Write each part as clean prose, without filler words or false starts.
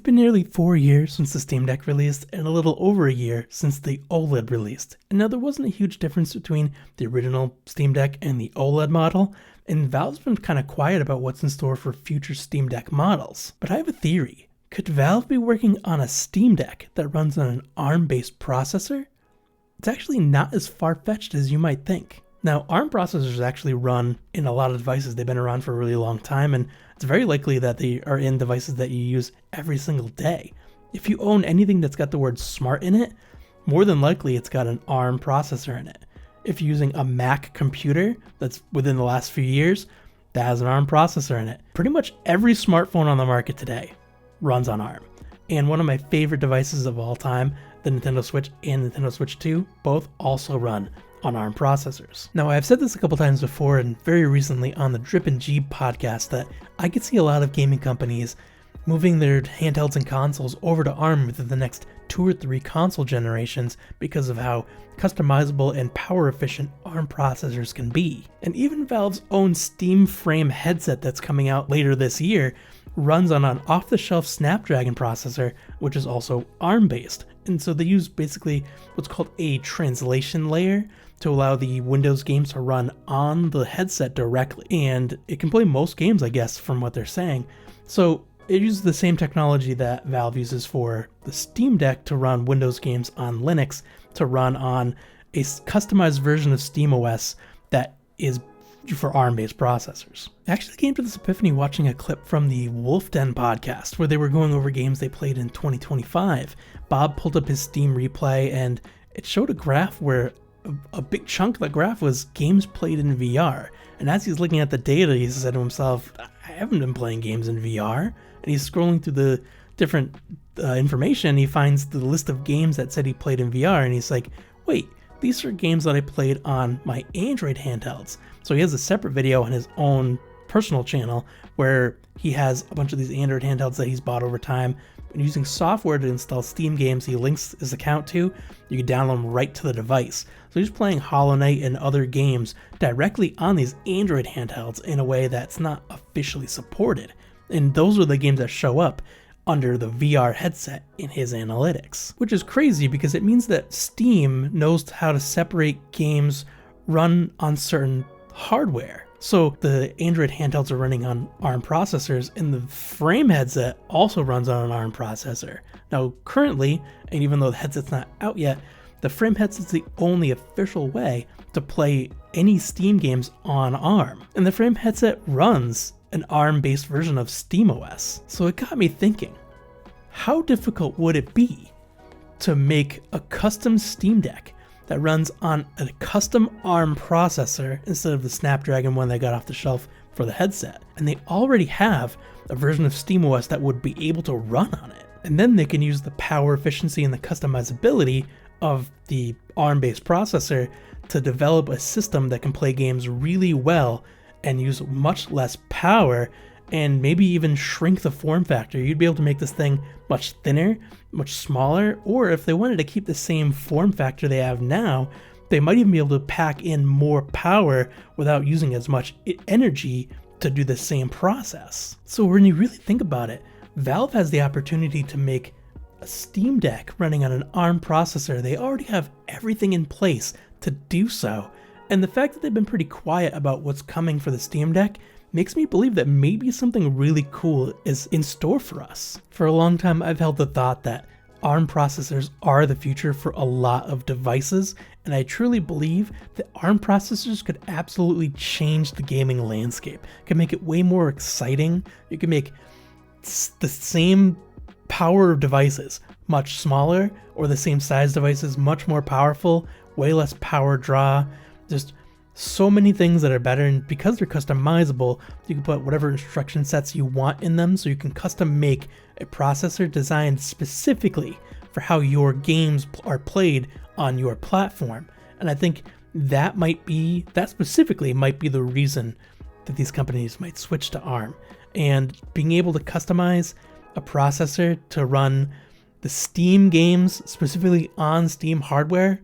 been nearly 4 years since the Steam Deck released and a little over a year since the OLED released. And now there wasn't a huge difference between the original Steam Deck and the OLED model, and Valve's been kind of quiet about what's in store for future Steam Deck models. But I have a theory. Could Valve be working on a Steam Deck that runs on an ARM-based processor? It's actually not as far-fetched as you might think. Now, ARM processors actually run in a lot of devices. They've been around for a really long time, and it's very likely that they are in devices that you use every single day. If you own anything that's got the word smart in it, more than likely it's got an ARM processor in it. If you're using a Mac computer that's within the last few years, that has an ARM processor in it. Pretty much every smartphone on the market today runs on ARM. And one of my favorite devices of all time, the Nintendo Switch and Nintendo Switch 2, both also run on ARM processors. Now, I've said this a couple times before and very recently on the Drip and Jeeb podcast that I could see a lot of gaming companies moving their handhelds and consoles over to ARM within the next 2 or 3 console generations because of how customizable and power efficient ARM processors can be. And even Valve's own Steam Frame headset that's coming out later this year runs on an off-the-shelf Snapdragon processor, which is also ARM-based. And so they use basically what's called a translation layer to allow the Windows games to run on the headset directly. And it can play most games, I guess, from what they're saying. So it uses the same technology that Valve uses for the Steam Deck to run Windows games on Linux to run on a customized version of SteamOS that is for ARM-based processors. I actually came to this epiphany watching a clip from the Wolf Den podcast where they were going over games they played in 2025. Bob pulled up his Steam replay and it showed a graph where a big chunk of the graph was games played in VR. And as he's looking at the data, he said to himself, I haven't been playing games in VR. And he's scrolling through the different information. He finds the list of games that said he played in VR. And he's like, wait, these are games that I played on my Android handhelds. So he has a separate video on his own personal channel where he has a bunch of these Android handhelds that he's bought over time. And using software to install Steam games he links his account to, you can download them right to the device. So he's playing Hollow Knight and other games directly on these Android handhelds in a way that's not officially supported. And those are the games that show up under the VR headset in his analytics. Which is crazy because it means that Steam knows how to separate games run on certain hardware. So the Android handhelds are running on ARM processors and the Frame headset also runs on an ARM processor. Now currently, and even though the headset's not out yet, the Frame headset's the only official way to play any Steam games on ARM. And the Frame headset runs an ARM-based version of SteamOS. So it got me thinking, how difficult would it be to make a custom Steam Deck that runs on a custom ARM processor instead of the Snapdragon one they got off the shelf for the headset? And they already have a version of SteamOS that would be able to run on it. And then they can use the power efficiency and the customizability of the ARM-based processor to develop a system that can play games really well and use much less power and maybe even shrink the form factor. You'd be able to make this thing much thinner, much smaller, or if they wanted to keep the same form factor they have now, they might even be able to pack in more power without using as much energy to do the same process. So when you really think about it, Valve has the opportunity to make a Steam Deck running on an ARM processor. They already have everything in place to do so. And the fact that they've been pretty quiet about what's coming for the Steam Deck makes me believe that maybe something really cool is in store for us. For a long time, I've held the thought that ARM processors are the future for a lot of devices, and I truly believe that ARM processors could absolutely change the gaming landscape. It could make it way more exciting. You can make the same power of devices much smaller, or the same size devices much more powerful, way less power draw. Just so many things that are better, and because they're customizable, you can put whatever instruction sets you want in them, so you can custom make a processor designed specifically for how your games are played on your platform. And I think that specifically might be the reason that these companies might switch to ARM. And being able to customize a processor to run the Steam games specifically on Steam hardware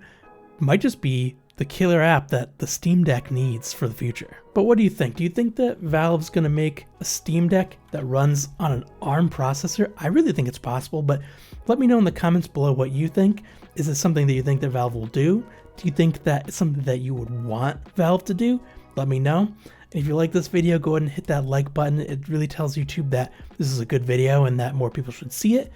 might just be the killer app that the Steam Deck needs for the future. But what do you think? Do you think that Valve's gonna make a Steam Deck that runs on an ARM processor? I really think it's possible, but let me know in the comments below what you think. Is it something that you think that Valve will do? Do you think that it's something that you would want Valve to do? Let me know. And if you like this video, go ahead and hit that like button. It really tells YouTube that this is a good video and that more people should see it.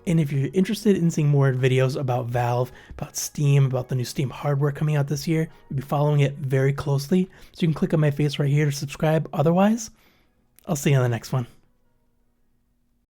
And if you're interested in seeing more videos about Valve, about Steam, about the new Steam hardware coming out this year, I'll be following it very closely. So you can click on my face right here to subscribe. Otherwise, I'll see you on the next one.